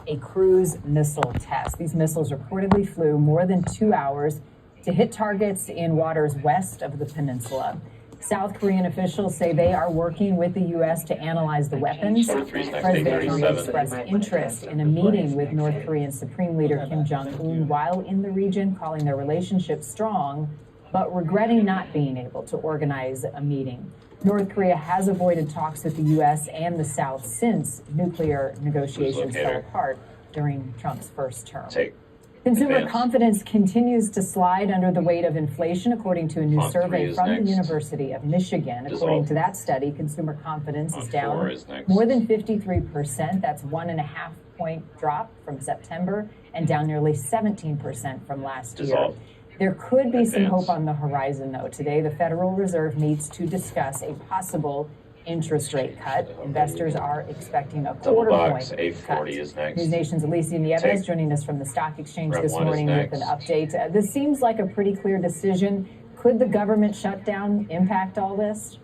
a cruise missile test. These missiles reportedly flew more than 2 hours to hit targets in waters west of the peninsula. South Korean officials say they are working with the U.S. to analyze the weapons. President Trump expressed interest in a meeting with North Korean Supreme Leader Kim Jong-un while in the region, calling their relationship strong, but regretting not being able to organize a meeting. North Korea has avoided talks with the U.S. and the South since nuclear negotiations fell apart during Trump's first term. Consumer confidence continues to slide under the weight of inflation, according to a new survey from the University of Michigan. According to that study, consumer confidence is down more than 53%. That's 1.5 point drop from September and down nearly 17% from last year. There could be some hope on the horizon, though. Today, the Federal Reserve meets to discuss a possible interest rate cut. Investors are expecting a quarter-point cut. News Nation's Alicia Nieves joining us from the stock exchange this morning with an update. This seems like a pretty clear decision. Could the government shutdown impact all this?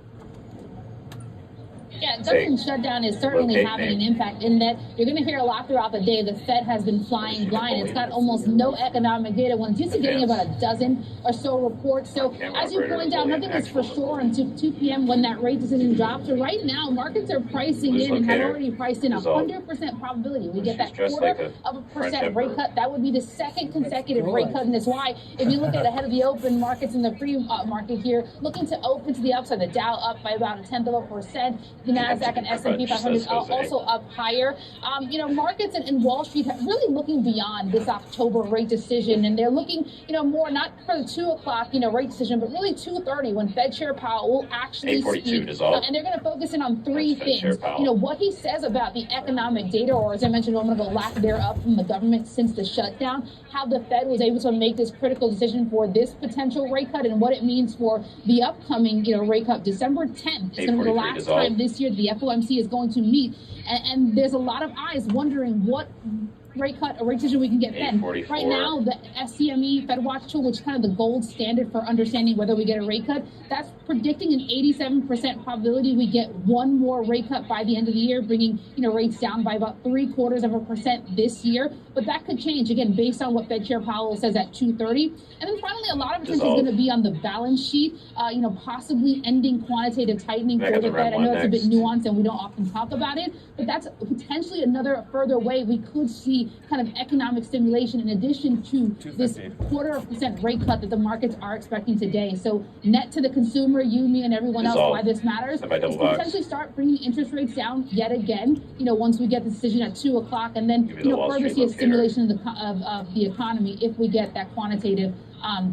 Yeah, government shutdown is certainly having an impact in that you're going to hear a lot throughout the day. The Fed has been flying blind. It's got almost no economic data. When it's used to getting about a dozen or so reports. So as you point out, nothing is for sure until 2 p.m. when that rate decision drops. So right now, markets are pricing in and have already priced in 100% probability. We get that %quarter rate cut. That would be the second consecutive rate cut. And that's why if you look at ahead of the open markets in the pre-market here, looking to open to the upside, the Dow up by about 0.1%. The NASDAQ and S&P 500 also up higher. Markets and Wall Street are really looking beyond this October rate decision, and they're looking, more not for the 2 o'clock, rate decision, but really 2:30 when Fed Chair Powell will actually speak. And they're going to focus in on three things. What he says about the economic data, or as I mentioned a moment ago, lack thereof from the government since the shutdown, how the Fed was able to make this critical decision for this potential rate cut, and what it means for the upcoming, rate cut. December 10th is going to be the last time this year the FOMC is going to meet, and there's a lot of eyes wondering what rate cut or rate decision we can get then. Right now, the FCME FedWatch tool, which is kind of the gold standard for understanding whether we get a rate cut, that's predicting an 87% probability we get one more rate cut by the end of the year, bringing rates down by about 0.75% this year. But that could change again based on what Fed Chair Powell says at 2:30. And then finally, a lot of attention is going to be on the balance sheet. Possibly ending quantitative tightening for the Fed. I know it's a bit nuanced and we don't often talk about it, but that's potentially another further way we could see kind of economic stimulation in addition to this 0.25% rate cut that the markets are expecting today. So net to the consumer, you, me, and everyone else, why this matters is to potentially start bringing interest rates down yet again. Once we get the decision at 2 o'clock, and then further see a stimulation of the economy if we get that quantitative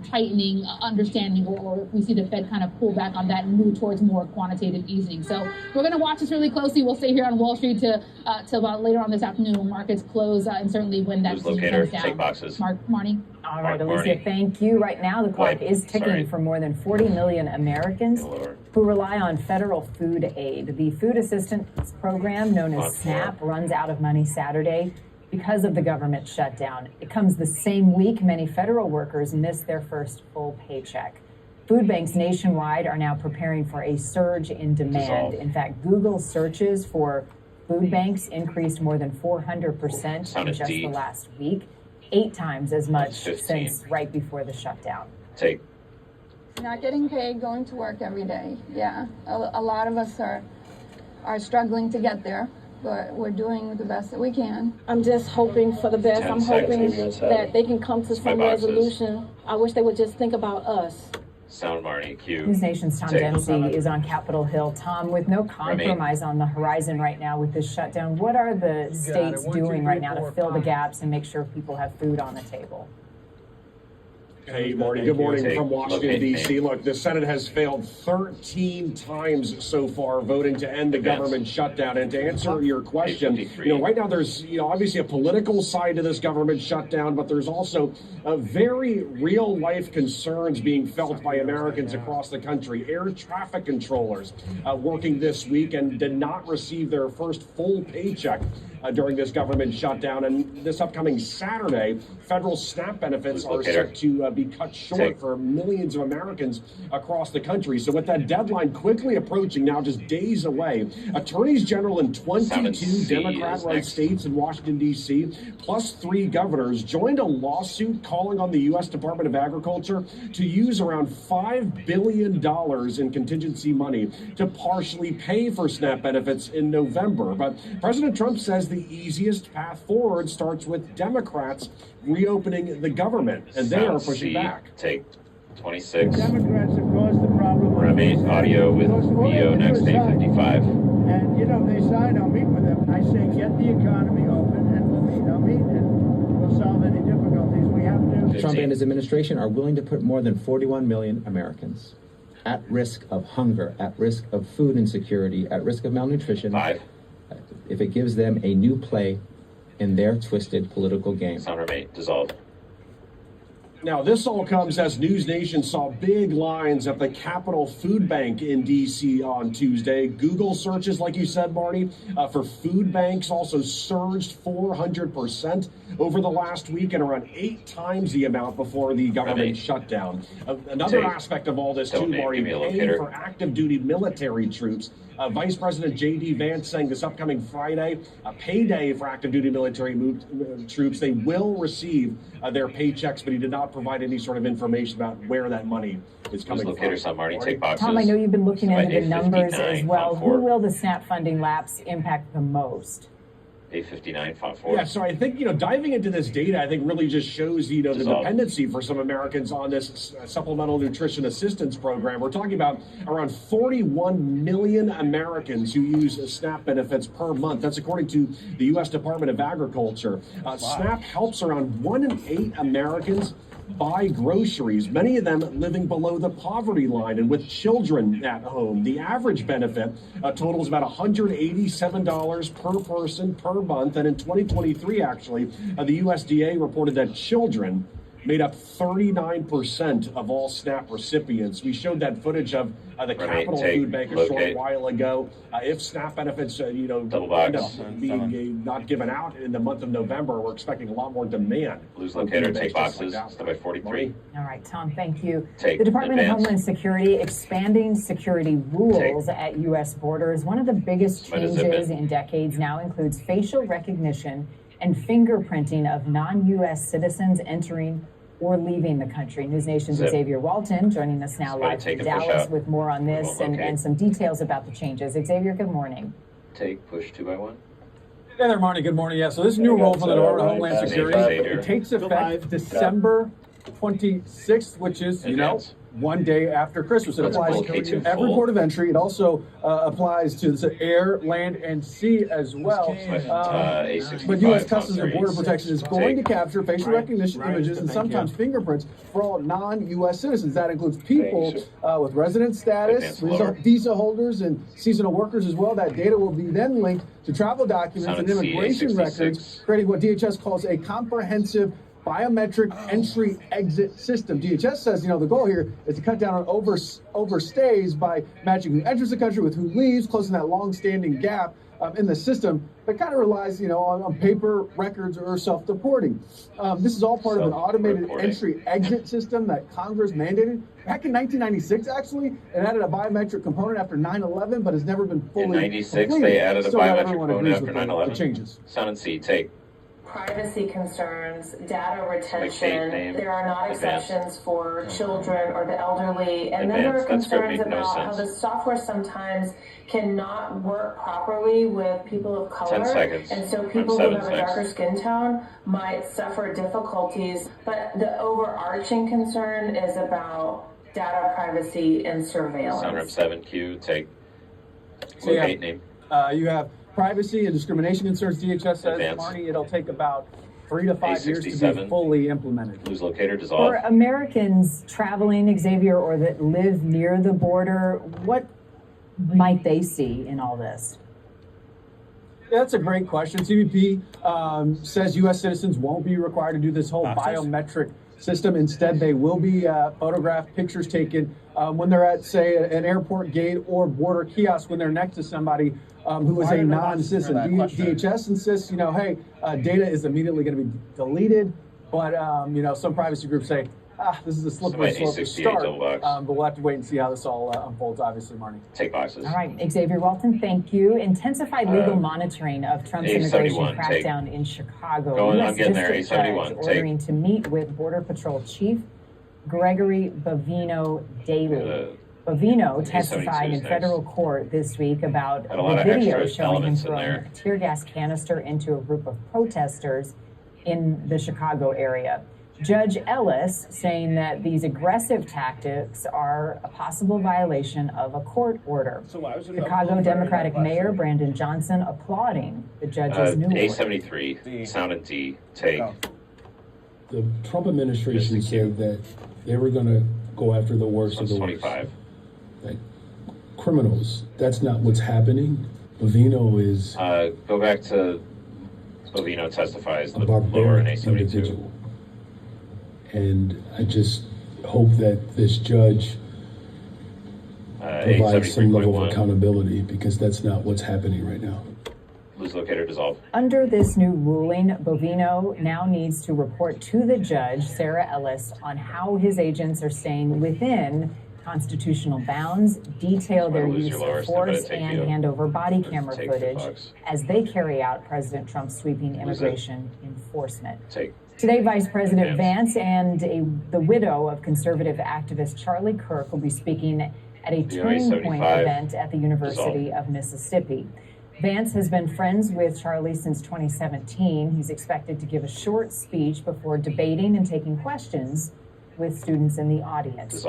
tightening understanding, or if we see the Fed kind of pull back on that and move towards more quantitative easing. So we're going to watch this really closely. We'll stay here on Wall Street till about later on this afternoon when markets close, and certainly when that decision comes down. Marnie? All right, Alicia, thank you. Right now, the clock is ticking for more than 40 million Americans who rely on federal food aid. The Food Assistance Program, known as SNAP, runs out of money Saturday because of the government shutdown. It comes the same week many federal workers miss their first full paycheck. Food banks nationwide are now preparing for a surge in demand. In fact, Google searches for food banks increased more than 400% in just the last week, 8 times as much since right before the shutdown. Not getting paid, going to work every day. Yeah, a lot of us are struggling to get there, but we're doing the best that we can. I'm just hoping for the best. I'm hoping that they can come to some resolution. I wish they would just think about us. Sound Marnie, Q. News Nation's Tom Dempsey is on Capitol Hill. Tom, with no compromise on the horizon right now with this shutdown, what are the states doing right now to fill the gaps and make sure people have food on the table? Hey, Marty. Good morning from Washington, D.C. Look, the Senate has failed 13 times so far voting to end the government shutdown. And to answer your question, right now there's, obviously a political side to this government shutdown, but there's also a very real life concerns being felt by Americans across the country. Air traffic controllers working this week and did not receive their first full paycheck during this government shutdown. And this upcoming Saturday, federal SNAP benefits are set to be cut short for millions of Americans across the country. So with that deadline quickly approaching, now just days away, attorneys general in 22 Democrat-run states in Washington, D.C., plus 3 governors joined a lawsuit calling on the U.S. Department of Agriculture to use around $5 billion in contingency money to partially pay for SNAP benefits in November. But President Trump says the easiest path forward starts with Democrats reopening the government, and they are pushing back. Take 26. Democrats have caused the problem. Remate audio with VO next 855. And, you know, they signed, I'll meet with them. I say, get the economy open and we'll meet. I'll meet and we'll solve any difficulties we have to. Trump and his administration are willing to put more than 41 million Americans at risk of hunger, at risk of food insecurity, at risk of malnutrition. 5. If it gives them a new play in their twisted political game. Sound remate dissolved. Now, this all comes as News Nation saw big lines at the Capitol Food Bank in D.C. on Tuesday. Google searches, like you said, Marty, for food banks also surged 400% over the last week and around 8 times the amount before the government shutdown. Another aspect of all this, too, Marty, paying for active duty military troops. Vice President J.D. Vance saying this upcoming Friday, a payday for active duty military troops. They will receive their paychecks, but he did not provide any sort of information about where that money is coming from. Locator some, Marty. Take boxes. Tom, I know you've been looking into the numbers as well. Font 4. Who will the SNAP funding lapse impact the most? 859, font 4. Yeah, so I think, diving into this data, I think really just shows, the dependency for some Americans on this supplemental nutrition assistance program. We're talking about around 41 million Americans who use SNAP benefits per month. That's according to the U.S. Department of Agriculture. SNAP helps around 1 in 8 Americans buy groceries, many of them living below the poverty line and with children at home. The average benefit totals about $187 per person per month. And in 2023, actually, the USDA reported that children made up 39% of all SNAP recipients. We showed that footage of the Capitol Food Bank a short while ago. If SNAP benefits, end up being not given out in the month of November, we're expecting a lot more demand. Lose locator, take boxes, step by 43. All right, Tom, thank you. Take the Department advance. of Homeland Security expanding security rules at U.S. borders. One of the biggest changes in decades now includes facial recognition and fingerprinting of non-U.S. citizens entering or leaving the country. News Nation's Xavier Walton joining us now live from Dallas with more on this and some details about the changes. Xavier, good morning. Take push 2 by 1. Hey there, Marty. Good morning. Yeah, so this new rule from the Department of Homeland Security, it takes effect December 26th, which is, one day after Christmas. It applies to every port of entry. It also applies to the air, land, and sea as well. But U.S. Customs and Border Protection is going to capture facial recognition images and sometimes fingerprints for all non-U.S. citizens. That includes people with resident status, visa holders, and seasonal workers as well. That data will be then linked to travel documents and immigration records, creating what DHS calls a comprehensive biometric entry-exit system. DHS says, the goal here is to cut down on overstays by matching who enters the country with who leaves, closing that long-standing gap in the system that kind of relies, on paper records or self-reporting. This is all part of an automated entry-exit system that Congress mandated back in 1996, actually. It added a biometric component after 9/11, but has never been fully In 96, completed. they added a Still not biometric everyone component agrees after with 9/11. the changes. Sound and see, take. Privacy concerns, data retention, name, there are not advance. exceptions for children or the elderly, and then there are Advance. That script concerns made no about how sense. the software sometimes cannot work properly with people of color, 10 seconds. and so people who have a 7 darker seconds. skin tone might suffer difficulties, but the overarching concern is about data privacy and surveillance. Sound rep 7Q, take. So Locate name. You have privacy and discrimination concerns. DHS says, Advance. Marty, it'll take about 3 to 5 years to be A67. fully implemented. Lose locator, dissolve. For Americans traveling, Xavier, or that live near the border, what might they see in all this? That's a great question. CBP says U.S. citizens won't be required to do this whole biometric system. Instead, they will be photographed, pictures taken when they're at, say, an airport gate or border kiosk when they're next to somebody who is a non-citizen. DHS insists, hey, data is immediately going to be deleted, but, some privacy groups say, this is a slippery slope to start, but we'll have to wait and see how this all unfolds, obviously, Marnie. Take boxes. All right, Xavier Walton, thank you. Intensified legal monitoring of Trump's immigration crackdown in Chicago. U.S. District Judge ordering to meet with Border Patrol Chief Gregory Bovino daily. Bovino testified in federal court this week about the video showing him throwing a tear gas canister into a group of protesters in the Chicago area. Judge Ellis saying that these aggressive tactics are a possible violation of a court order. Chicago Democratic Mayor Brandon Johnson applauding the judge's new order. A73, sound and D, take. The Trump administration said that they were going to go after the worst of the worst. 25. Like criminals. That's not what's happening. Bovino is go back to Bovino testifies a the lower in A72. individual. And I just hope that this judge provides some level of accountability, because that's not what's happening right now. Lose locator dissolve. Under this new ruling, Bovino now needs to report to the judge, Sarah Ellis, on how his agents are staying within constitutional bounds, detail their use of force, and hand over body camera footage as they carry out President Trump's sweeping immigration enforcement. Today, Vice President Vance and the widow of conservative activist Charlie Kirk will be speaking at a Turning Point event at the University of Mississippi. Vance has been friends with Charlie since 2017. He's expected to give a short speech before debating and taking questions with students in the audience.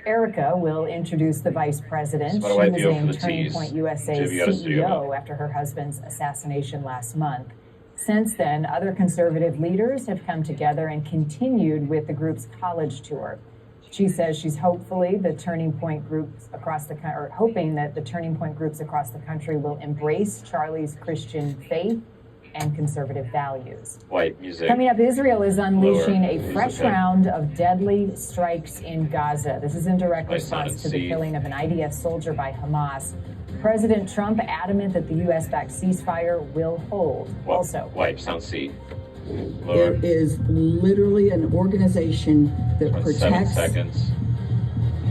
Erica will introduce the vice president. She was named Turning Point USA's CEO after her husband's assassination last month. Since then, other conservative leaders have come together and continued with the group's college tour. She says she's hoping that the Turning Point groups across the country will embrace Charlie's Christian faith and conservative values. White music. Coming up, Israel is unleashing a fresh round of deadly strikes in Gaza. This is in direct response to the killing of an IDF soldier by Hamas. President Trump adamant that the U.S.-backed ceasefire will hold. Also, wipe, sound C. There is literally an organization that protects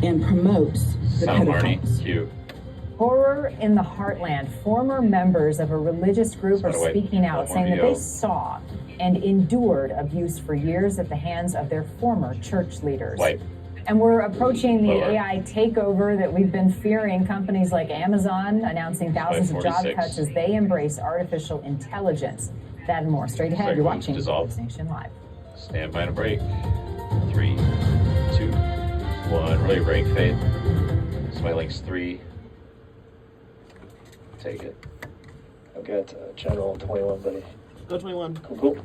and promotes the pedophiles. Horror in the Heartland. Former members of a religious group are speaking out, saying that they saw and endured abuse for years at the hands of their former church leaders. And we're approaching the AI takeover that we've been fearing. Companies like Amazon announcing thousands of job cuts as they embrace artificial intelligence. That and more. Straight ahead, you're watching News Nation Live. Stand by to break. 3, 2, 1. Relay break, fade. Smilinks 3. Take it. I've got Channel 21, buddy. Go 21. Cool.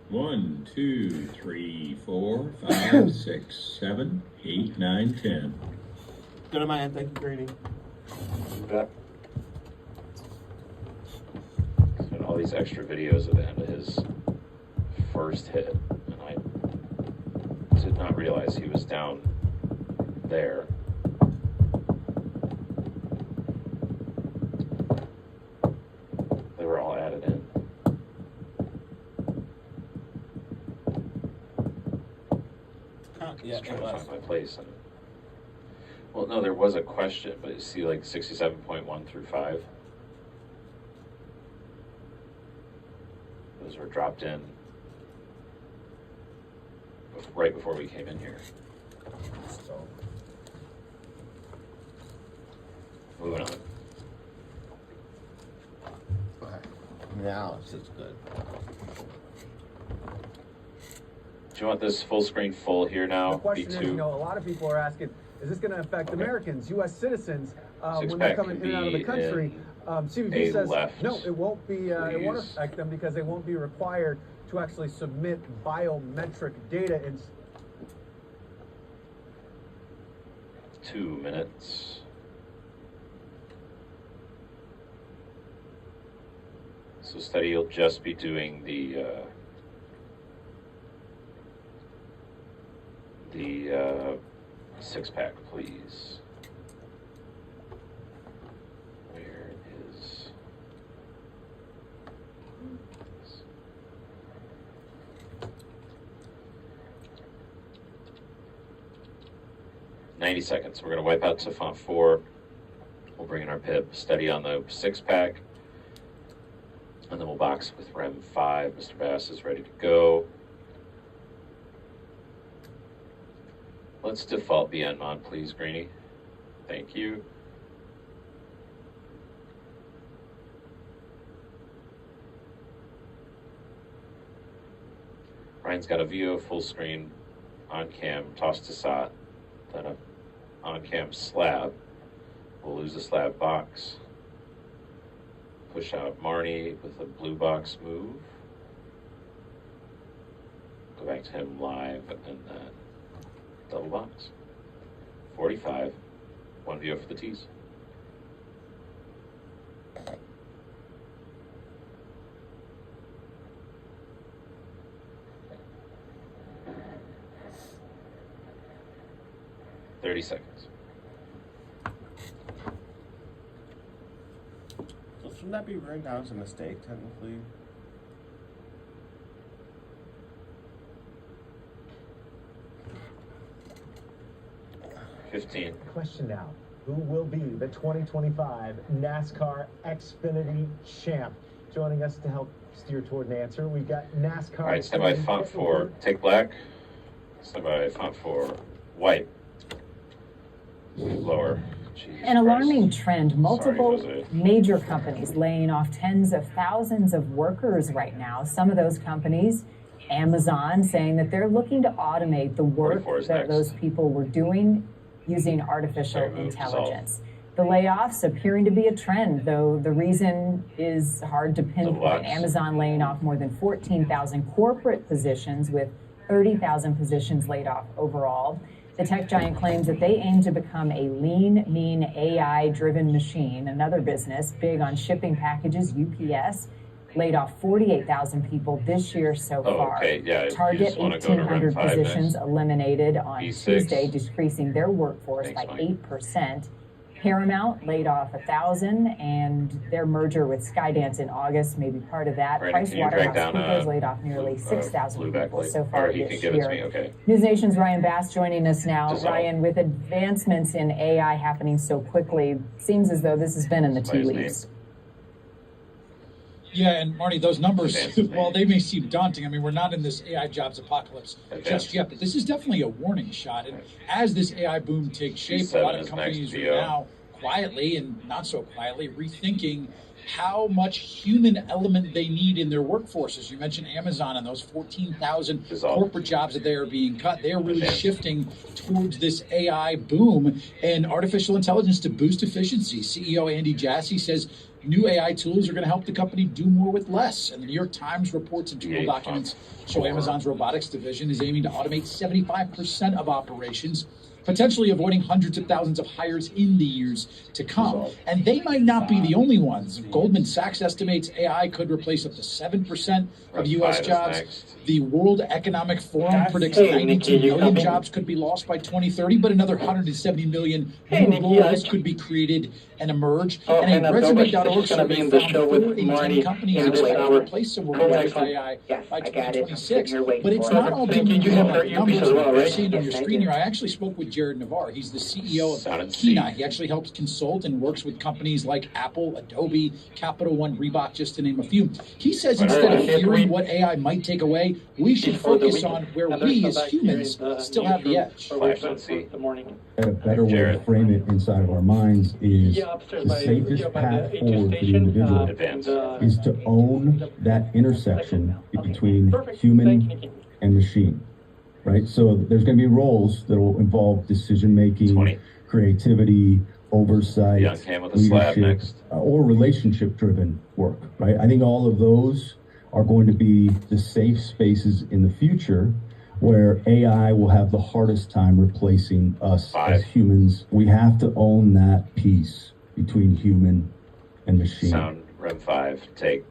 1, 2, 3, 4, 5, 6, 7, 8, 9, 10. Go to my end. Thank you, Grady. Back. And all these extra videos at the end of his first hit, and I did not realize he was down there. They were all added in. Yeah, trying to find my place. And, well, no, there was a question, but you see, like 67.1 through 5. Those were dropped in right before we came in here. So, moving on. Now it's good. Do you want this full screen full here now? The question B2? is, a lot of people are asking, is this going to affect Americans, U.S. citizens, when they're coming in and out of the country? CBP says, no, it won't be. It won't affect them because they won't be required to actually submit biometric data. 2 minutes. So study, you'll just be doing the 6-pack, please. 90 seconds. We're going to wipe out to font 4. We'll bring in our pip, study on the 6-pack, and then we'll box with Rem 5. Mr. Bass is ready to go. Let's default BNMod, please, Greeny. Thank you. Ryan's got a VO full screen on cam, toss to SOT, then a on cam slab. We'll lose the slab box. Push out Marnie with a blue box move. Go back to him live and then double box. 45. 1 VO for the tees. $30 seconds. So shouldn't that be written down as a mistake, technically? Question now. Who will be the 2025 NASCAR Xfinity champ? Joining us to help steer toward an answer, we've got NASCAR. All right, stand by font 4. Take black. Stand by font 4. White. Lower. Jesus An alarming Christ. trend, multiple Sorry, Jose. major companies laying off tens of thousands of workers right now. Some of those companies, Amazon, saying that they're looking to automate the work that those people were doing using artificial intelligence. The layoffs appearing to be a trend, though the reason is hard to pinpoint. Amazon laying off more than 14,000 corporate positions, with 30,000 positions laid off overall. The tech giant claims that they aim to become a lean, mean, AI-driven machine. Another business big on shipping packages, UPS, laid off 48,000 people this year so far. Okay. Yeah, Target 1,800 positions eliminated on B6. Tuesday, decreasing their workforce by 8%. Paramount laid off 1,000, and their merger with Skydance in August may be part of that. Brandon, can you drag down, PricewaterhouseCoopers laid off nearly 6,000 people so far he this can give it to me, year. okay. News Nation's Ryan Bass joining us now. Dissolve. Ryan, with advancements in AI happening so quickly, seems as though this has been in the tea Somebody's leaves. Yeah, and Marty, those numbers, while they may seem daunting, I mean, we're not in this AI jobs apocalypse just yet, but this is definitely a warning shot. And as this AI boom takes shape, a lot of companies are now quietly and not so quietly rethinking how much human element they need in their workforces. You mentioned Amazon and those 14,000 corporate jobs that they are being cut. They're really shifting towards this AI boom and artificial intelligence to boost efficiency. CEO Andy Jassy says new AI tools are going to help the company do more with less. And the New York Times reports and tool documents show Amazon's robotics division is aiming to automate 75% of operations, potentially avoiding hundreds of thousands of hires in the years to come. And they might not be the only ones. Goldman Sachs estimates AI could replace up to 7% of U.S. jobs. The World Economic Forum predicts 92 million jobs could be lost by 2030, but another 170 million new roles could be created and emerge. And a Resume.org survey found 4 in 10 companies expect to replace some workers with AI by 2026. But it's not all doom and gloom like numbers that you're seeing on your screen here. I actually spoke with Jared Navar. He's the CEO of Kina. He actually helps consult and works with companies like Apple, Adobe, Capital One, Reebok, just to name a few. He says instead of fearing what AI might take away, we should focus on where we as humans still have the edge. A better way to frame it inside of our minds is the safest path forward for the individual is to own that intersection between human and machine, right? So there's going to be roles that will involve decision making, creativity, oversight, leadership, or relationship driven work, right? I think all of those are going to be the safe spaces in the future where AI will have the hardest time replacing us as humans. We have to own that piece between human and machine. Sound, Rem 5, take.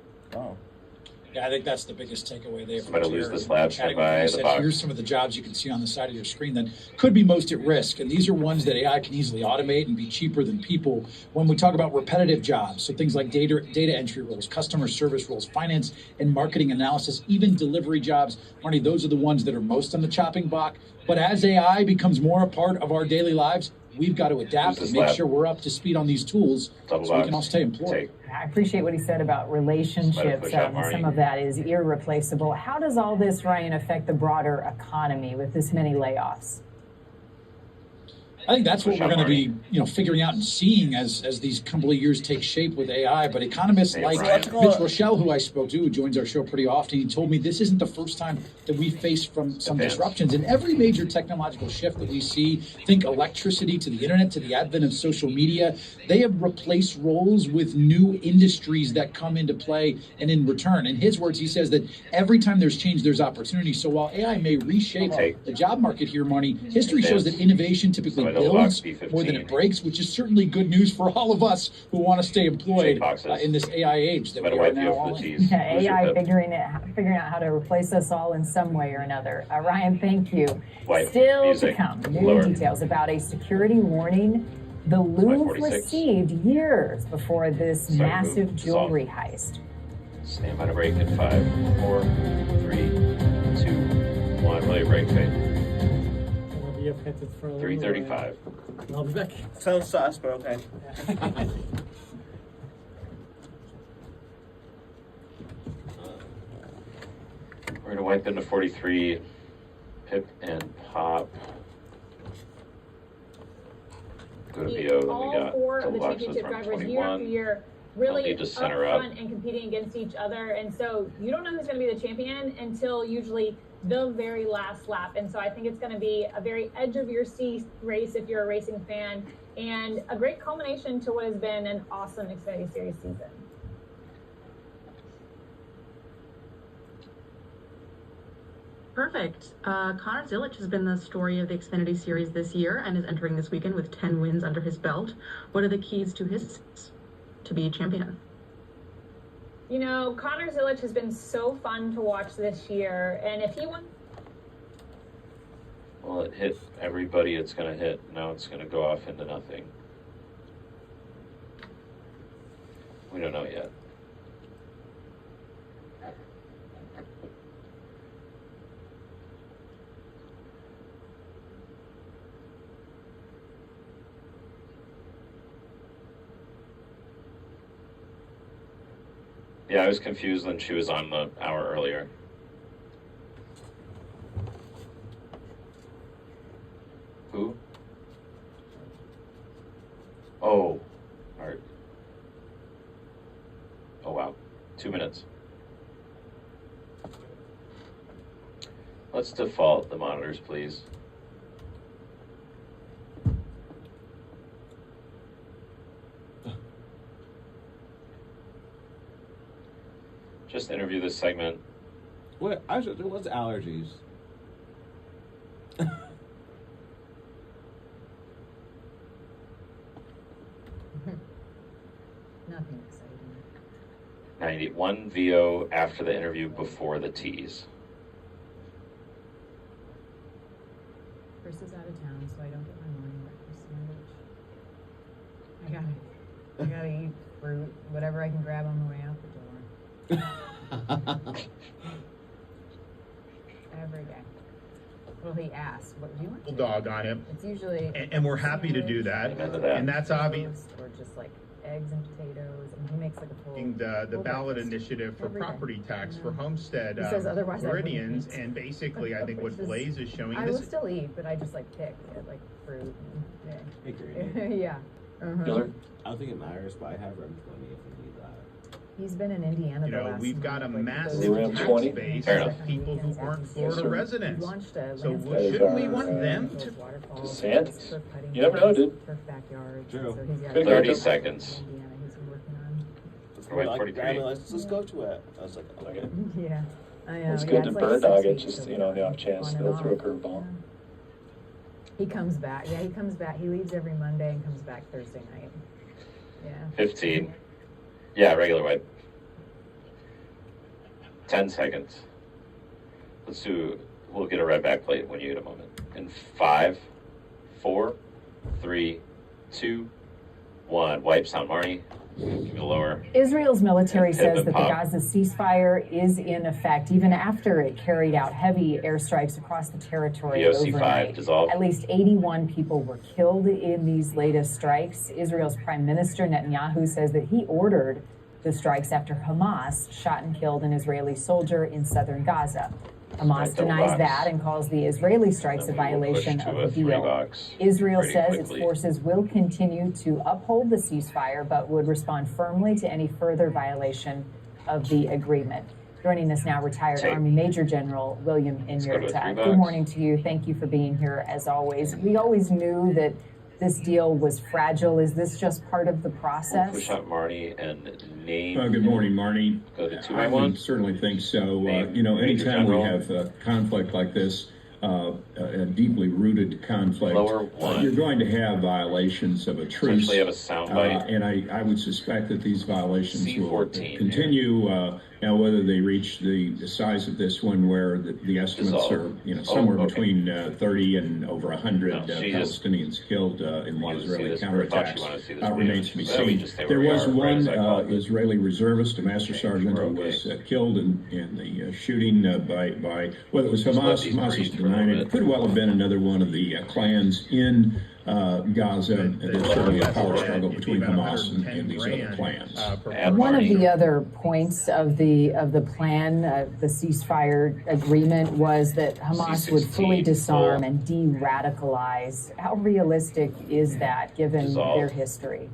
Yeah, I think that's the biggest takeaway there. Somebody lose the slab, stand by the said, box. here's some of the jobs you can see on the side of your screen that could be most at risk. And these are ones that AI can easily automate and be cheaper than people. When we talk about repetitive jobs, so things like data entry roles, customer service roles, finance and marketing analysis, even delivery jobs, Marnie, those are the ones that are most on the chopping block. But as AI becomes more a part of our daily lives, we've got to adapt and make sure we're up to speed on these tools so we can all stay employed. I appreciate what he said about relationships. Some of that is irreplaceable. How does all this, Ryan, affect the broader economy with this many layoffs? I think that's what we're going to be, figuring out and seeing as these couple of years take shape with AI. But economists like Mitch Rochelle, who I spoke to, who joins our show pretty often, he told me this isn't the first time that we faced from some disruptions. And every major technological shift that we see, think electricity to the internet, to the advent of social media, they have replaced roles with new industries that come into play and in return. In his words, he says that every time there's change, there's opportunity. So while AI may reshape the job market here, Marnie, history shows that innovation typically builds more than it breaks, which is certainly good news for all of us who want to stay employed in this AI age that we are now all in. AI figuring out how to replace us all in some way or another. Ryan, thank you. Still to come, new details about a security warning the Louvre received years before this massive jewelry heist. Stand by to break in 5, 4, 3, 2, 1. Really break, Faith. 3:35. I'll be back. Sounds sus, but okay. We're going to wipe into 43, Pip and Pop. Go to BO, then we got four of the Toolboxes championship from drivers 21. year after year really Need to up center up. front and competing against each other. And so you don't know who's going to be the champion until usually the very last lap. And so I think it's going to be a very edge of your seat race if you're a racing fan, and a great culmination to what has been an awesome Xfinity Series season. Perfect. Connor Zilic has been the story of the Xfinity Series this year and is entering this weekend with 10 wins under his belt. What are the keys to his to be champion? You know, Connor Zilic has been so fun to watch this year, and if he won... Well, it hit everybody it's going to hit. Now it's going to go off into nothing. We don't know yet. Yeah, I was confused when she was on the hour earlier. Who? Oh, Art. Oh, wow. 2 minutes. Let's default the monitors, please. Just interview this segment. What? Actually, there was allergies. Nothing exciting. 91 VO after the interview before the tease. Chris is out of town, so I don't get my morning breakfast sandwich. I gotta eat fruit, whatever I can grab on the way out the door. Every day. Well, he asks, "What do you want?" Dog on him. It's usually, and we're happy to do that. And that's obvious. Or just like eggs and potatoes, and he makes like a full. The ballot initiative for property tax for homestead He says otherwise I wouldn't Floridians, eat. and basically I think what Which is- Blaze is showing. I this will still eat, but I just like pick like fruit. And, yeah. Dillard? I don't think it matters, but I have RAM 20 if you need that. He's been in Indiana. You the know, last we've got a month, massive like, tax those- base Fair of enough. people who aren't Florida He residents. launched a So landscape shouldn't we want garden, them those to? waterfalls, DeSantis. for cutting You never know, trees, dude. For backyards. True. So he's got 30 seconds. Indiana he's been working on. Right, Like, 43. I mean, let's go to it. I was like, okay. Yeah. I know. It's yeah, good to like bird 6 dog it, weeks just, of you know, the off chance on and they'll off. throw a curveball. He comes back. Yeah, he comes back. He leaves every Monday and comes back Thursday night. Yeah. 15. Yeah, regular wipe. 10 seconds. We'll get a red back plate when you get a moment. In 5, 4, 3, 2, 1. Wipe Sound Marnie. Give me the lower. Israel's military says that the Gaza ceasefire is in effect even after it carried out heavy airstrikes across the territory overnight. Dissolved. At least 81 people were killed in these latest strikes. Israel's Prime Minister Netanyahu says that he ordered the strikes after Hamas shot and killed an Israeli soldier in southern Gaza. Hamas denies that and calls the Israeli strikes a violation of the deal. Israel says its forces will continue to uphold the ceasefire, but would respond firmly to any further violation of the agreement. Joining us now, retired Army Major General William Inert. Good morning to you. Thank you for being here, as always. We always knew that this deal was fragile. Is this just part of the process? Push up Marnie and name. Good morning, Marnie. Go to 2 I would certainly think so. You know, anytime we have a conflict like this, a deeply rooted conflict, you're going to have violations of a truce. Essentially have a sound bite. And I would suspect that these violations will continue. Now, whether they reach the size of this one, where the estimates are, somewhere between 30 and over 100 Palestinians killed in the Israeli counterattacks, remains to be seen. There was one Israeli reservist, a master sergeant, who was killed in the shooting by whether it was Hamas. Hamas is denying it. It could well have been another one of the clans in Gaza. There's certainly a power struggle between Hamas and these other clans. One of the other points of the plan, the ceasefire agreement, was that Hamas would fully disarm and de-radicalize. How realistic is that, given their history?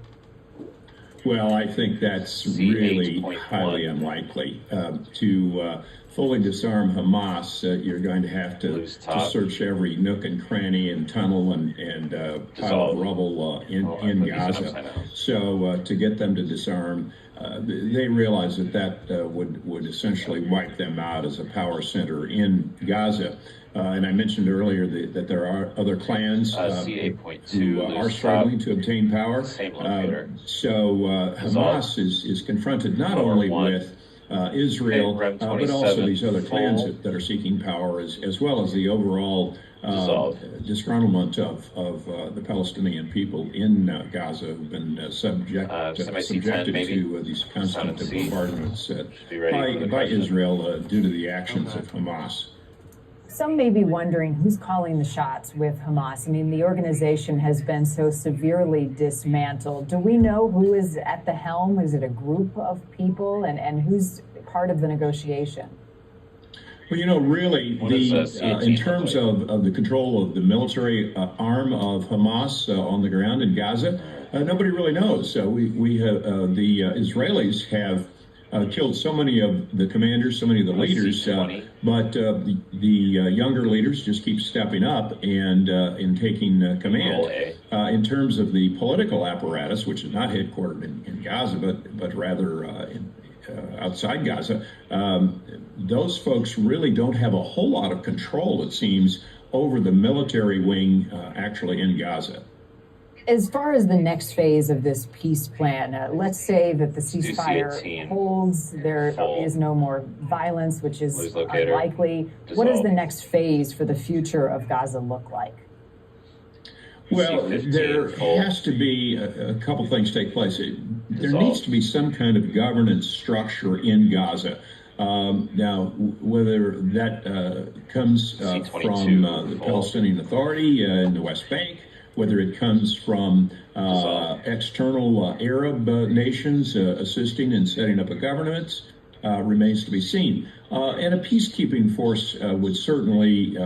Well, I think that's really highly unlikely. To fully disarm Hamas, you're going to have to search every nook and cranny and tunnel and pile of rubble in Gaza. So to get them to disarm, they realize that would essentially wipe them out as a power center in Gaza. And I mentioned earlier that there are other clans who are struggling to obtain power. So Hamas is confronted not only with Israel, but also these other clans that are seeking power, as well as the overall disgruntlement of the Palestinian people in Gaza, who've been subjected to these constant bombardments by Israel due to the actions of Hamas. Some may be wondering who's calling the shots with Hamas. I mean, the organization has been so severely dismantled. Do we know who is at the helm? Is it a group of people? And who's part of the negotiation? Well, really, in terms of the control of the military arm of Hamas on the ground in Gaza, nobody really knows. We have the Israelis have killed so many of the commanders, so many of the leaders, but the younger leaders just keep stepping up and in taking command. In terms of the political apparatus, which is not headquartered in Gaza, but rather outside Gaza, those folks really don't have a whole lot of control, it seems, over the military wing actually in Gaza. As far as the next phase of this peace plan, let's say that the ceasefire holds, there is no more violence, which is unlikely. What does the next phase for the future of Gaza look like? Well, there has to be a couple things take place. There needs to be some kind of governance structure in Gaza. Now, whether that comes from the Palestinian Authority in the West Bank, whether it comes from external Arab nations assisting in setting up a government, remains to be seen. And a peacekeeping force would certainly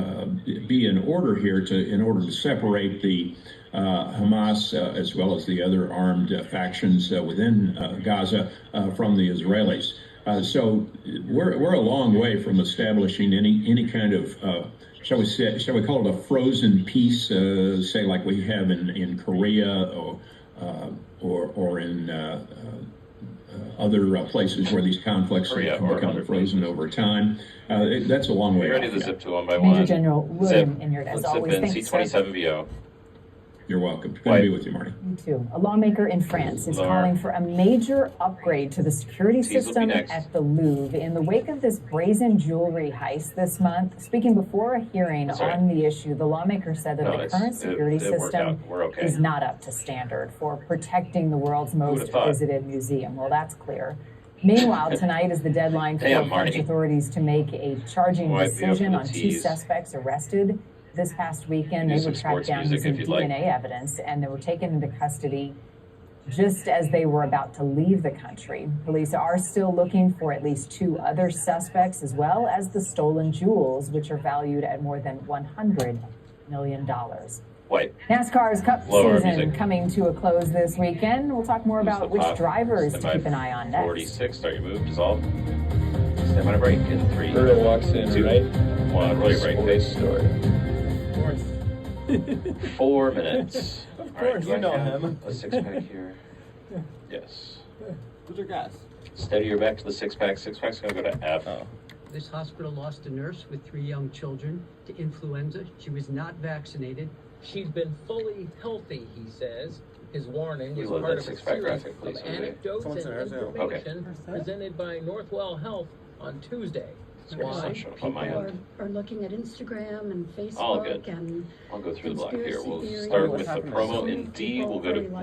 be in order here in order to separate the Hamas as well as the other armed factions within Gaza from the Israelis. So we're a long way from establishing any kind of shall we call it a frozen peace, say like we have in Korea or in other places where these conflicts have become frozen over time. That's a long way. Ready to zip to one by one. Major General William Inert, as always. Thanks, C-27VO. You're welcome. Good to be with you, Marty. You too. A lawmaker in France is calling for a major upgrade to the security system at the Louvre in the wake of this brazen jewelry heist this month. Speaking before a hearing on the issue, the lawmaker said that the current security system is not up to standard for protecting the world's most visited museum. Well, that's clear. Meanwhile, tonight is the deadline for French authorities to make a charging decision on 2 suspects arrested this past weekend. They were tracked down using DNA evidence, and they were taken into custody just as they were about to leave the country. Police are still looking for at least 2 other suspects, as well as the stolen jewels, which are valued at more than $100 million. NASCAR's Cup season coming to a close this weekend. We'll talk more about which drivers to keep an eye on next. 46, start your move, dissolve. Stand by break in 3, Bruno walks in, 2, right? 1, roll your brake, face. Story. 4 minutes. Of course, you know him. A 6-pack here. Yes. Who's your gas? Steady your back to the 6-pack. 6-pack's gonna go to F. This hospital lost a nurse with 3 young children to influenza. She was not vaccinated. She's been fully healthy, he says. His warning was load part that of a 6-pack series graphic, please, of Jose. anecdotes and information presented by Northwell Health on Tuesday. Why? People are looking at Instagram and Facebook. All good. And I'll go through the block here. We'll start with the promo in D. We'll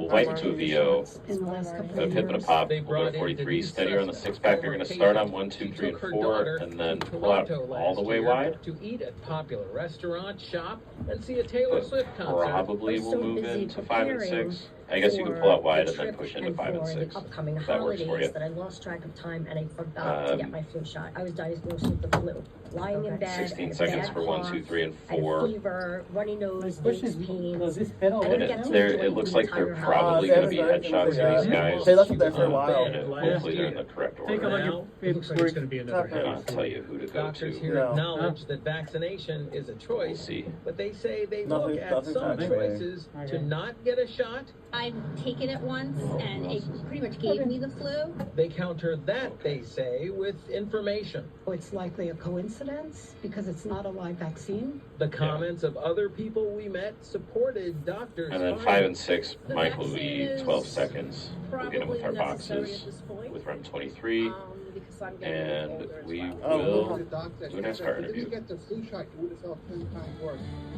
wipe it to a VO. A pip and a pop. We'll go to 43. Steadier on the 6-pack. You're going to start on 1, 2, 3, and 4, and then pull out all the way wide. To eat at popular restaurant, shop, and see a Taylor Swift concert. Probably we'll move into 5 and 6. I guess you can pull out wide and then push into 5 and 6. Upcoming If that works for you. that I lost track of time and I forgot to get my flu shot. I was diagnosed with the flu. Lying in bed, 16 had a seconds bad for 1, cough, 2, 3, and I had 4. fever, runny nose, aches, pains. And it looks like they're probably going to be headshots for these guys. They left it there for a while. And hopefully they're in the correct order. Now, it looks like it's going to be another And I'll tell you who to go Doctors to. here acknowledge that vaccination is a choice, but they say they look at some choices to not get a shot. I've taken it once and it pretty much gave me the flu. They counter that, they say, with information. It's likely a coincidence because it's not a live vaccine. The comments of other people we met supported doctors. And then 5 and 6, Mike will be 12 seconds. We'll get him with our boxes with REM 23. And we will do a NASCAR interview.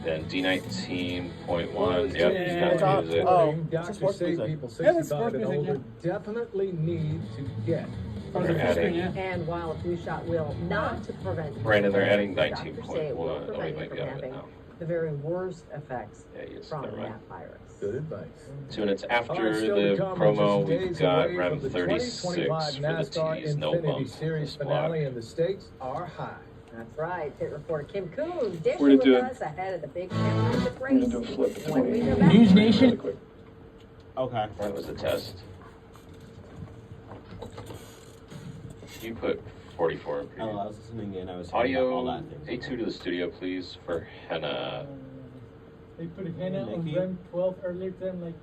Then D19.1, yep, got music. Doctors say people 65 and older definitely need to get. They're adding, And while a flu shot will not prevent Brandon, they're adding doctors say 19.1. it will Oh, we prevent might you be from out of it having now. the very worst effects from that virus. Good advice. 2 minutes after Still the to come, promo, just we've days got away REM from the 36 for 2025 the NASCAR T's, no Infinity bump. Series finale, and the stakes are high. That's right. Pit reporter Kim Coon dishing We're gonna with do it. us ahead of the big championship race. We're gonna do a flip to When 20. we come back. News Nation. Okay. That was a test. You put 44 in Oh, preview. I was listening in. I was Audio all that thing. A2 to the studio, please, for Henna. They put Hannah on REM 12 earlier than like.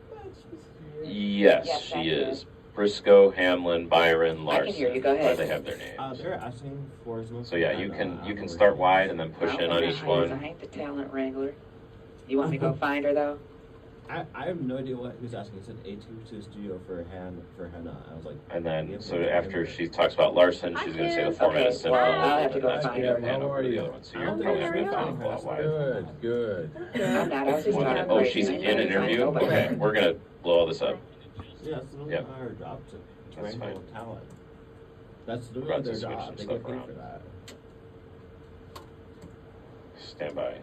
Yes, she is. Briscoe, Hamlin, Byron, Larson. I can hear you. Go ahead. They have their names. They're asking for some. So yeah, you can start wide and then push in on each I one. ain't the talent wrangler. You want me to go find her though? I have no idea what he was asking. He said A2 to the studio for Hannah. I was like. And then, so after she talks about Larson, she's going to say the format is simple. Well, I'll have to and go that's find going to her. hand over to the other one. So you're probably going to have to go out wide. Good. I'm not. I was just trying to Oh, she's in an interview? Okay, we're going to blow all this up. Yeah, it's a Yep. higher job to That's wrangle fine. talent. That's We're literally about to their switch job. some They stuff get paid around. for that. Stand by.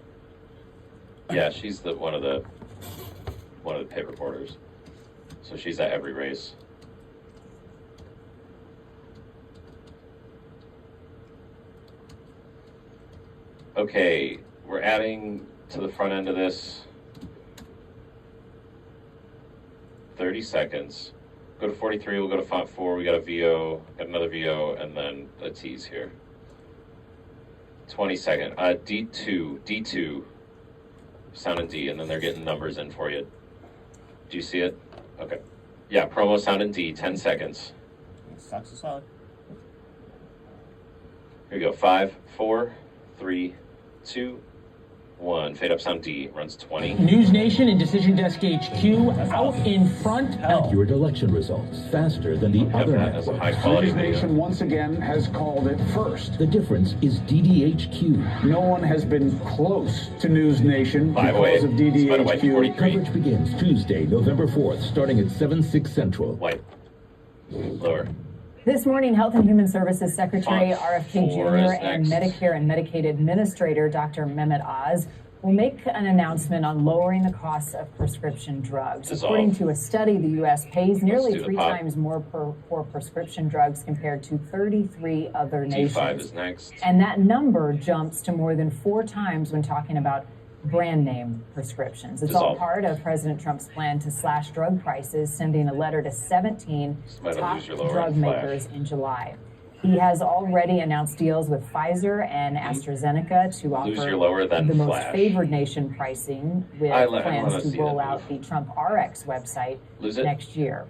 Yeah, she's one of the pit reporters. So she's at every race. Okay, we're adding to the front end of this 30 seconds. Go to 43, we'll go to font 4, we got a VO, got another VO, and then a T's here. 20 second. D2, sound and D, and then they're getting numbers in for you. Do you see it? Okay. Yeah, promo sound and D, 10 seconds. Sucks us out. Here we go. 5, 4, 3, 2, 1. Fade up sound D. Runs 20. News Nation and Decision Desk HQ out in front. Accurate election results faster than the other That's a networks. high quality News video. Nation once again has called it first. The difference is DDHQ. No one has been close to News Nation 508. because of Spider White DDHQ. 43. Coverage begins Tuesday, November 4th, starting at 7/6 Central. White. Lower. This morning, Health and Human Services Secretary Font RFK 4 Jr. is and next. Medicare and Medicaid Administrator Dr. Mehmet Oz will make an announcement on lowering the costs of prescription drugs. Dissolve. According to a study, the U.S. pays nearly do the 3 pop. times more for prescription drugs compared to 33 other T5 nations. is next. And that number jumps to more than 4 times when talking about brand name prescriptions. It's all Dissolve. part of President Trump's plan to slash drug prices, sending a letter to 17 Might top lose your lower drug end flash. makers in July. He has already announced deals with Pfizer and AstraZeneca to Lose offer your lower than the most flash. favored nation pricing, with I wanna plans see to that roll move. out the Trump RX website Lose it. next year.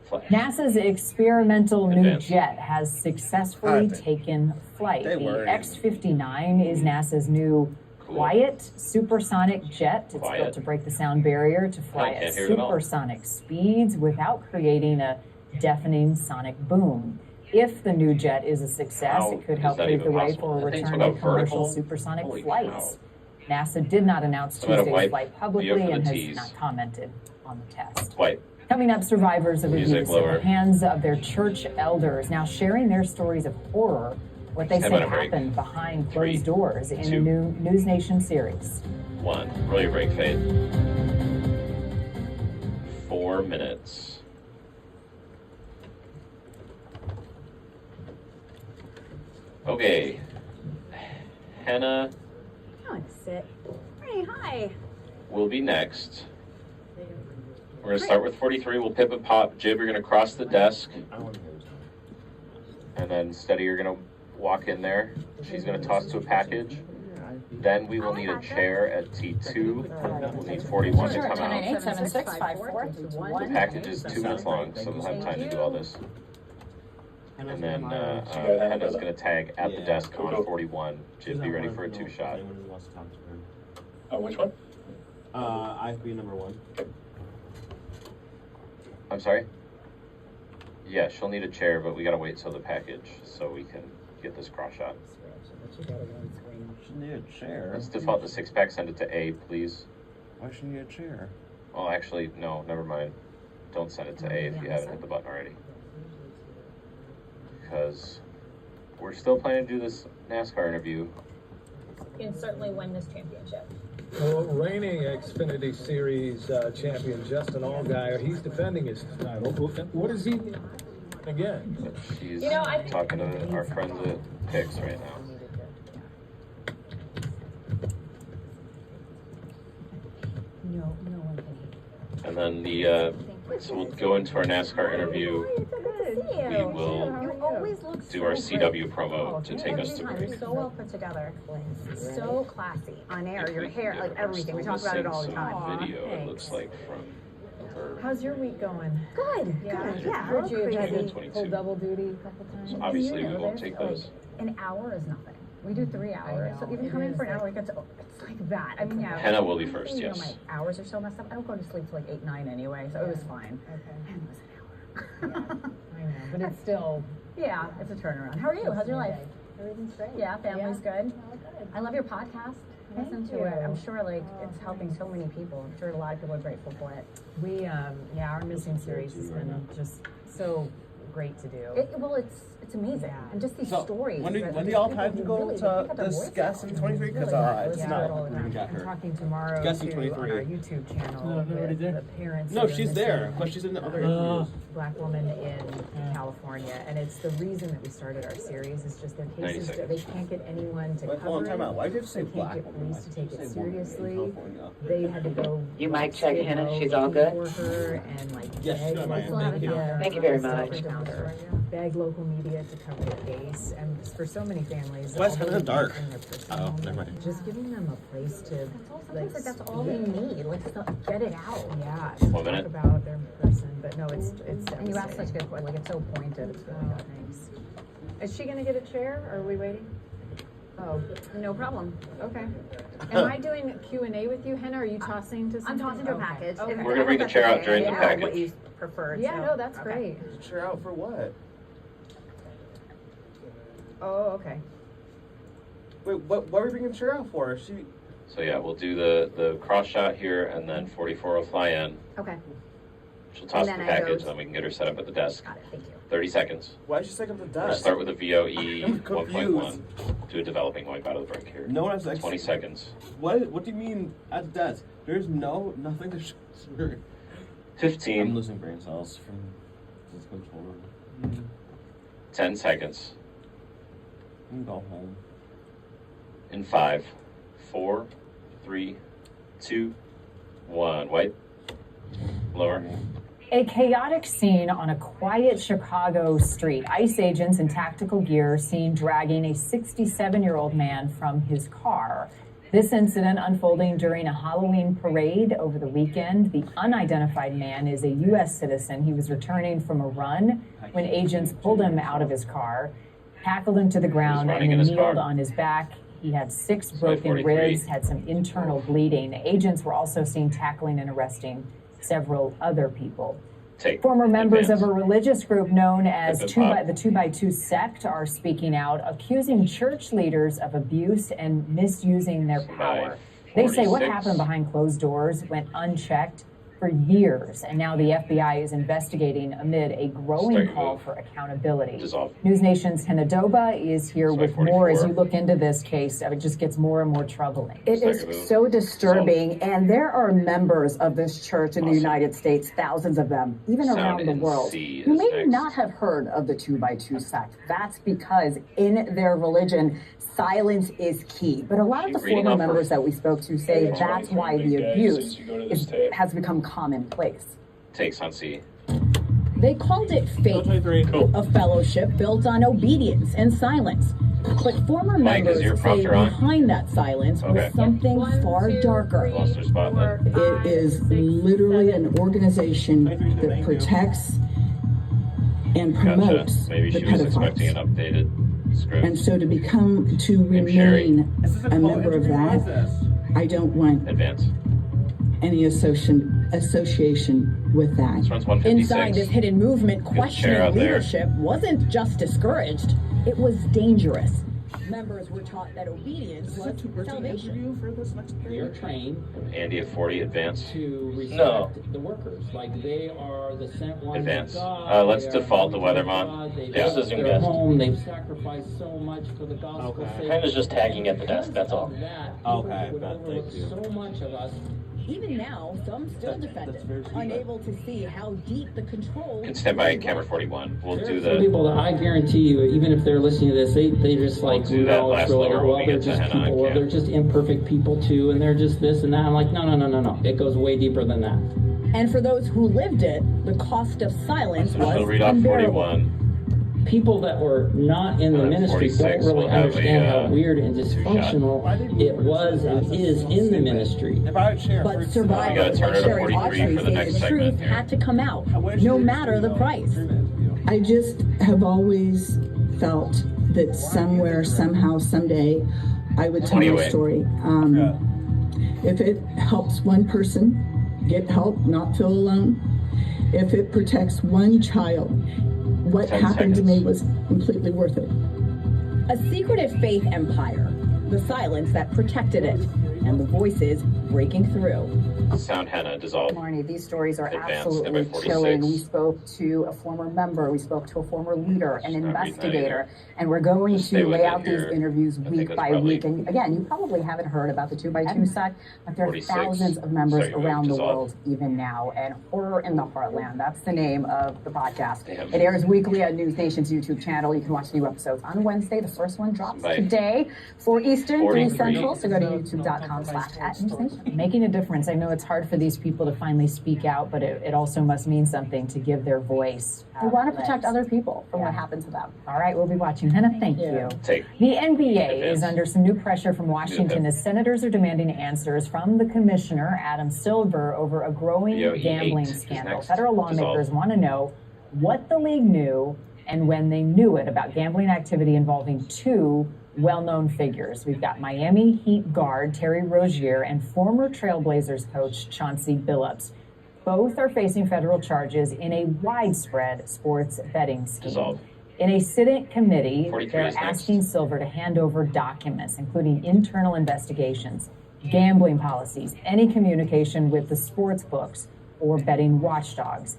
Flash. NASA's experimental new Advance. jet has successfully taken flight. They The were. X-59 is NASA's new quiet supersonic jet. It's Quiet. built to break the sound barrier to fly I at can't hear it at all. supersonic speeds without creating a deafening sonic boom. If the new jet is a success, How it could is help that pave the even way possible? for a That thing's return about to commercial vertical? supersonic Holy flights. NASA did not announce So at a Tuesday's white flight view publicly for the and has T's. not commented on the test. White. Coming up, survivors of Music abuse lower. at the hands of their church elders now sharing their stories of horror, what they How say about a break? happened behind 3, closed doors in 2. the new News Nation series. 1. Roll your break fade. 4 minutes. Okay. Hannah I want to sit. Hey, hi. will be next. We're going to start with 43. We'll pip and pop. Jib, you're going to cross the desk. And then Steady, you're going to walk in there. She's going to toss to a package. Then we will need a chair at T2. We'll need 41 to come out. 998-7654. The package is 2 minutes long, so we'll have time to do all this. And then Hannah's going to tag at the desk on 41. Jib, be ready for a 2-shot. Which one? I have to be number 1. I'm sorry? Yeah, she'll need a chair, but we got to wait till the package so we can get this cross shot. Shouldn't need a chair. Let's default the 6-pack, send it to A, please. Why shouldn't you need a chair? Well, actually, no, never mind. Don't send it to A if you haven't hit the button already. Because we're still planning to do this NASCAR interview. And certainly win this championship. Well, reigning Xfinity Series champion Justin Allgaier, he's defending his title. What is he again? She's You know, I think- talking to our friends at Picks right now. No one can. And then the, so we'll go into our NASCAR interview. We will You always look do our so CW promo to take us to break. You're so well put together. So classy. On air, your hair, like everything. We talk about it all the time. Some video, it looks like, from her. How's your week going? Good, Yeah, good. Yeah, heard you had crazy. to pull double duty a couple times. So obviously, You we know, won't there's, take those. Like, an hour is nothing. We do 3 hours. So even It coming is for an hour, like- it's like that. I mean, yeah. Hannah will be first, You know, yes. my hours are so messed up. I don't go to sleep till like 8, 9 anyway, so it was fine. Okay. And it was an hour. I know, but it's still. Yeah, it's a turnaround. How are you? How's your life? Everything's great. Yeah, family's good. Good. I love your podcast. I listen to it. I'm sure like it's helping so many people. I'm sure a lot of people are grateful for it. We, yeah, our missing series has been just so great to do. Well, it's amazing. Yeah. And just these So, stories. when do that y'all people have to go really- to they put their this voice guest out. in 23? Because Really it's good. not. all the time. got I'm her. talking tomorrow Guess in to, 23. on our YouTube channel No, I'm already with there. the parents. No, of a she's there, missing but she's in the other interviews. Black woman in California, and it's the reason that we started our series. Is just their 90 cases. seconds. They can't get anyone to Wait, hold on, cover time it. out. Why did you have to say They can't black get woman? police to take it Why did you say woman in seriously. California? They had to go. You mic check, Skid Hannah? Row She's all good? for her and like Yes, beg she's local fine. Thank you. media. Thank you very myself much. and Dr. Beg local media to cover the case, and for so many families, Why is it although in the dark? in their personal, Oh, never mind. just giving them a place to Sometimes like that's all they need. Like to get it out. yeah, to 1 talk minute. about their person. But no, it's And you ask such devastating. good questions. Like it's so pointed. It's really good. Thanks. Is she gonna get a chair, or are we waiting? Oh, no problem. Okay. Am I doing Q&A with you, Henna? Or are you tossing to something? I'm tossing to a package. Okay. We're gonna bring the chair out during the package. What you prefer. Yeah, so. no, that's Okay. great. Chair out for what? Oh, okay. Wait, what are we bringing the chair out for? So yeah, we'll do the cross shot here, and then 44 will fly in. Okay. She'll toss the And then I go package, to- then we can get her set up at the desk. Got it. Thank you. 30 seconds. Why did you set up the We'll desk? start with a VOE I'm 1.1. Do a developing wipe out of the break here. No one has 20 seconds. What do you mean at the desk? There's nothing to show. 15. I'm losing brain cells from this controller. 10 seconds. You can go home. In 5, 4, 3, 2, 1. Wipe. Lower. A chaotic scene on a quiet Chicago street. ICE agents in tactical gear seen dragging a 67-year-old man from his car. This incident unfolding during a Halloween parade over the weekend. The unidentified man is a U.S. citizen. He was returning from a run when agents pulled him out of his car, tackled him to the ground, and then kneeled on his back. He had 6 broken ribs, had some internal bleeding. Agents were also seen tackling and arresting several other people. Former members of a religious group known as the 2x2 sect are speaking out, accusing church leaders of abuse and misusing their power. They say what happened behind closed doors went unchecked for years, and now the FBI is investigating amid a growing call for accountability. News Nation's Henna Doba is here with more as you look into this case. It just gets more and more troubling. It is so disturbing, and there are members of this church in the United States, thousands of them, even around the world, who may not have heard of the 2x2 sect. That's because in their religion, silence is key. But a lot of the former members that we spoke to say that's why the abuse has become commonplace. Takes on C. They called it faith, a fellowship built on obedience and silence. But former members say behind that silence was something far darker. It is literally an organization that protects and promotes Maybe the she was expecting pedophiles. an updated script. And so to remain a member of that, I don't want any association with that. Inside this hidden movement, questioning leadership wasn't just discouraged, it was dangerous. Members were taught that obedience was salvation. For this next You're trained. Andy at 40, advance. To respect the workers, like they are the sent ones Advance. of God. Let's default to Weathermont. Yeah, this is their home. They've sacrificed so much for the gospel's sake. Henna's just tagging at the desk, that's all. Okay, thank you. So much of us. Even now, some still defend it, unable to see how deep the control. Can stand by camera 41. We'll do Some the. people that I guarantee you, even if they're listening to this, they just like, do that well, last lower when we they're get to just Henna on people, well, cam. they're just imperfect people too, and they're just this and that. I'm like, no. It goes way deeper than that. And for those who lived it, the cost of silence was She'll read off unbearable. 41. People that were not in the ministry don't 46 really will have understand a, how weird and dysfunctional it was and is in the ministry. But survivors like Sherry Autry say the truth had to come out, no matter the price. I just have always felt that somewhere, somehow, someday, I would tell my story. If it helps one person get help, not feel alone, if it protects one child, what happened to me was completely worth it. A secretive faith empire, the silence that protected it, and the voices breaking through. Sound Henna, dissolve. Marnie, these stories are Advance, absolutely number 46. chilling. We spoke to a former member, we spoke to a former leader, an investigator, and we're going Just stay to with lay it out these here. interviews I think week that's by probably week. And again, you probably haven't heard about the 2x2 sect, but there are 46. thousands of members Second move, around the dissolve. world even now. And Horror in the Heartland, that's the name of the podcast. Damn. It airs weekly on News Nation's YouTube channel. You can watch new episodes on Wednesday. The first one drops Bye. today, 4 Eastern, 3 43. Central. So go to youtube.com/@newsnation. Making a difference. I know it's hard for these people to finally speak out, but it also must mean something to give their voice. We want to protect other people from what happened to them. All right, we'll be watching. Henna, thank you. Take. The NBA is under some new pressure from Washington as senators are demanding answers from the commissioner, Adam Silver, over a growing VOE8 gambling is scandal. next. Federal lawmakers Dissolve. want to know what the league knew and when they knew it about gambling activity involving two well-known figures. We've got Miami Heat guard Terry Rozier and former Trailblazers coach Chauncey Billups. Both are facing federal charges in a widespread sports betting scheme. Dissolved. In a sit-in committee, 43 they're is next. asking Silver to hand over documents, including internal investigations, gambling policies, any communication with the sports books or betting watchdogs.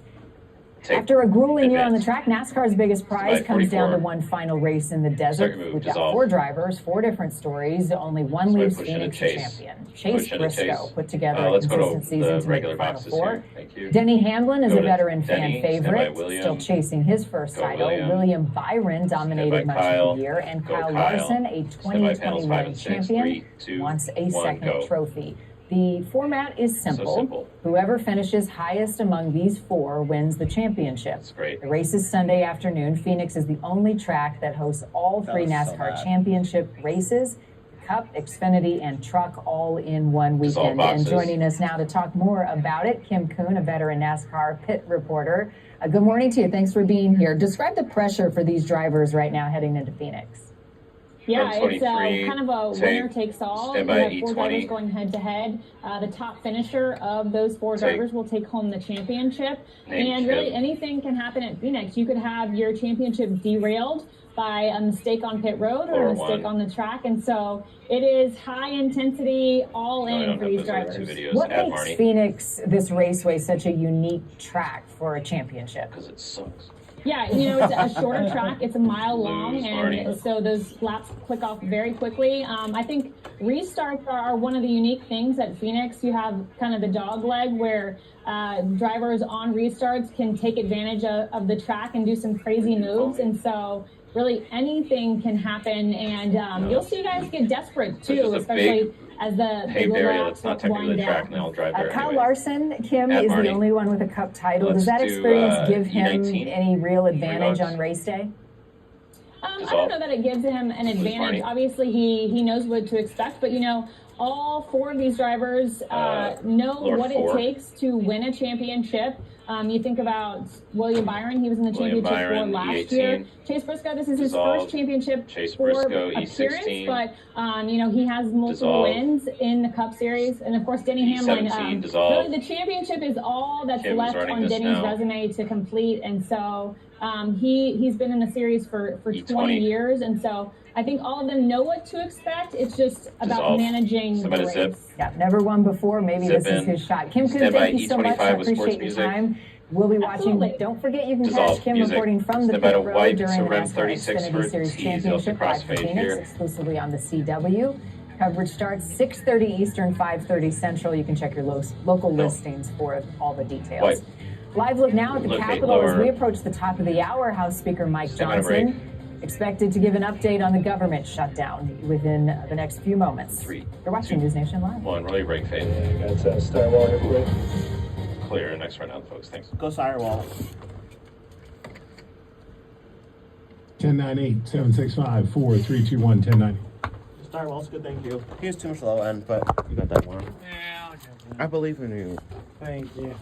After a grueling year on the track, NASCAR's biggest prize comes down to one final race in the desert. We've got four drivers, four different stories. Only one leaves Phoenix a champion. Chase Briscoe put together a consistent season to make the Final Four. Denny Hamlin is a veteran fan favorite, still chasing his first title. William Byron dominated much of the year, and Kyle Larson, a 2021 champion, wants a second trophy. The format is simple. Whoever finishes highest among these four wins the championship. That's great. The race is Sunday afternoon. Phoenix is the only track that hosts all three NASCAR championship races, Cup, Xfinity, and Truck, all in one weekend. And joining us now to talk more about it, Kim Kuhn, a veteran NASCAR pit reporter. Good morning to you. Thanks for being here. Describe the pressure for these drivers right now heading into Phoenix. Yeah, it's kind of a winner-takes-all. You have four drivers going head-to-head. The top finisher of those four drivers will take home the championship. And really, anything can happen at Phoenix. You could have your championship derailed by a mistake on pit road or a mistake on the track. And so it is high intensity, all in for these drivers. What makes Phoenix, this raceway, such a unique track for a championship? Because it sucks. Yeah, you know, it's a shorter track. It's a mile long, and so those laps click off very quickly. I think restarts are one of the unique things at Phoenix. You have kind of the dog leg where drivers on restarts can take advantage of the track and do some crazy moves, and so really anything can happen, and you'll see guys get desperate too, especially as the area that's not technically the track, and they'll drive there Kyle anyway. Larson, Kim, is the only one with a Cup title. Does that experience give him any real advantage on race day? I don't know that it gives him an advantage. Obviously, he knows what to expect, but you know, all four of these drivers know what it takes to win a championship. You think about William Byron, he was in the championship for last year. Chase Briscoe, this is his first championship for appearance, but you know, he has multiple wins in the Cup Series. And of course, Denny Hamlin, really the championship is all that's left on Denny's resume to complete. And so he's been in the series for 20 years. And so I think all of them know what to expect. It's just about managing the race. Yeah, never won before. Maybe this is his shot. Kim Kuhn, thank you so much. I appreciate your time. We'll be watching. Don't forget, you can catch Kim reporting from the pit road during the NASCAR Xfinity Series Championship live from Phoenix, exclusively on the CW. Coverage starts 6:30 Eastern, 5:30 Central. You can check your local listings for all the details. Live look now at the Capitol as we approach the top of the hour. House Speaker Mike Johnson expected to give an update on the government shutdown within the next few moments. You're watching News Nation Live. One, really break faith. That's Styrewall, everybody. Clear. Next round, folks. Thanks. Go Styrewall. 1098-765-4321, 1090. Styrewall's good, thank you. He was too much low end, but you got that one. Yeah, I'll get that. I believe in you. Thank you.